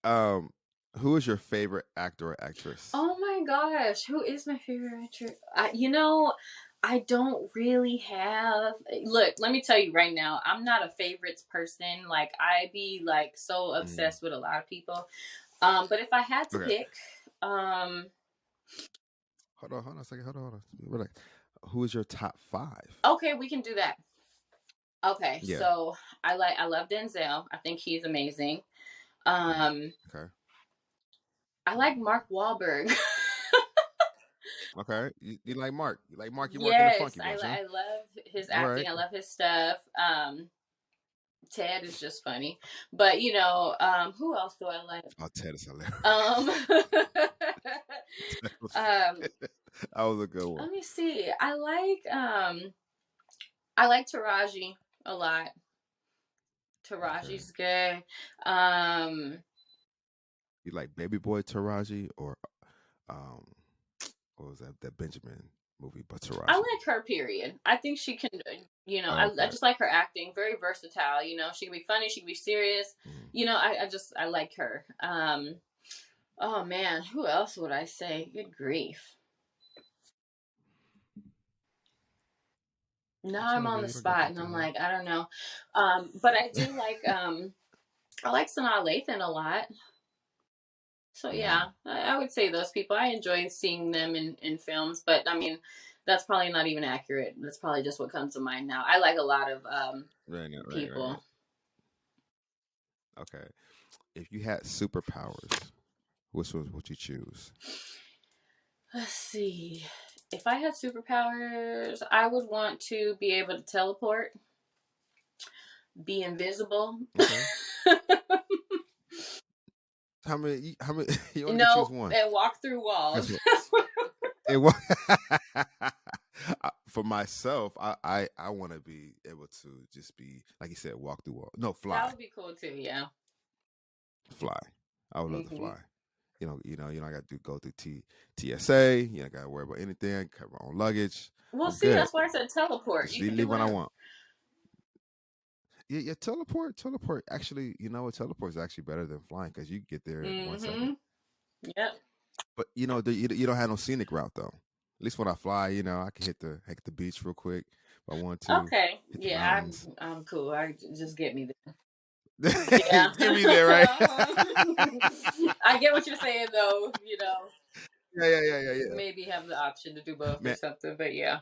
Um, who is your favorite actor or actress? Oh my gosh, who is my favorite actor? I don't really have. Look, let me tell you right now, I'm not a favorites person. Like I be like so Mm, obsessed with a lot of people. But if I had to okay. pick, um, Hold on a second. Hold on. Relax. Who is your top five? okay, we can do that. Okay, Yeah. so I love Denzel. I think he's amazing. Um, Okay. I like Mark Wahlberg. Okay. You like Mark? You like Marky Mark and the Yes, Funky Bunch, huh? I love his All right. acting. I love his stuff. Ted is just funny. But who else do I like? Oh, Ted is hilarious. Um That was, um that was a good one. let me see. I like Taraji a lot. Okay. Taraji's good. Um You like Baby Boy Taraji or um what was that Benjamin movie but I Taraji? like her period. I think she can I Okay. just like her acting. Very versatile, she can be funny, she can be serious. Mm. I like her. Oh man, who else would I say? Good grief. Now It's I'm all on good. the You don't got to spot think and too I'm hard. like, I don't know. But I do like I like Sanaa Lathan a lot. So Mm, yeah, I would say those people. I enjoy seeing them in films, but I mean, that's probably not even accurate. That's probably just what comes to mind now. I like a lot of right, right, right, right. people. Okay. If you had superpowers, which ones would you choose? Let's see. If I had superpowers, I would want to be able to teleport, be invisible. Okay. How many? How many? You You only could choose know, one. and walk through Guess walls. what? It was for myself. I want to be able to just be like you said, walk through wall. No, That fly, would be cool too. Yeah. fly. I would love to Hmm. fly. I got to go through TSA. You know, got to worry about anything. Cover my own luggage. Well, I'm see, good. that's why I said teleport. Just You can leave do when I whatever. want. Yeah, yeah. Teleport. Actually, you know what? Teleport is actually better than flying because you get there in 1 second. Hmm. Yep. But you don't have no scenic route though. At least when I fly, I can hit the beach real quick if I want to, Okay. hit the Yeah, mountains. I'm cool. I just get me there. Yeah. Give me there, right? I get what you're saying though, you know. Yeah, yeah, yeah, yeah, yeah. Maybe have the option to do both or Man, something, but yeah.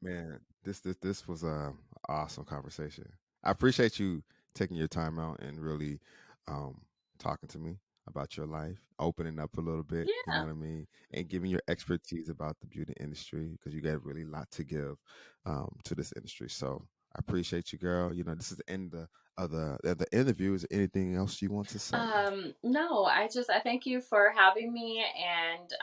man, this was a awesome conversation. I appreciate you taking your time out and really um talking to me about your life, opening up a little bit, you know Yeah. what I mean, and giving your expertise about the beauty industry because you got really a lot to give to this industry. So I appreciate you, girl. This is the end of the interview. Is there anything else you want to say? No, I thank you for having me, and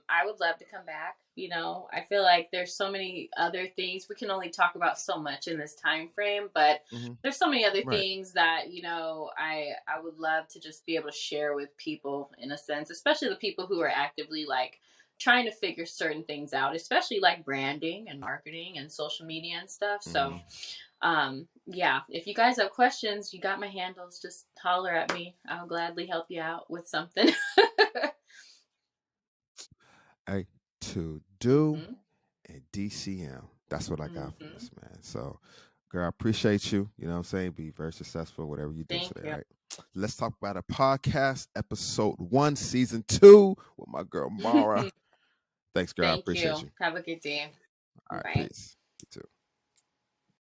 I would love to come back. You know, I feel like there's so many other things we can only talk about so much in this time frame, but Hmm. there's so many other Right. things that I would love to just be able to share with people in a sense, especially the people who are actively like trying to figure certain things out, especially like branding and marketing and social media and stuff. So Hmm. yeah, if you guys have questions, you got my handles, just holler at me. I'll gladly help you out with something. A to do Hmm. and DCM. That's what I got from Hmm. this, man. So, girl, I appreciate you. You know what I'm saying? Be very successful, whatever you do Thank today, you. right? Let's talk about a podcast, episode 1, season 2, with my girl Maura. Thanks, girl. I Thank appreciate you. you. Have a good day. All right, Bye. peace.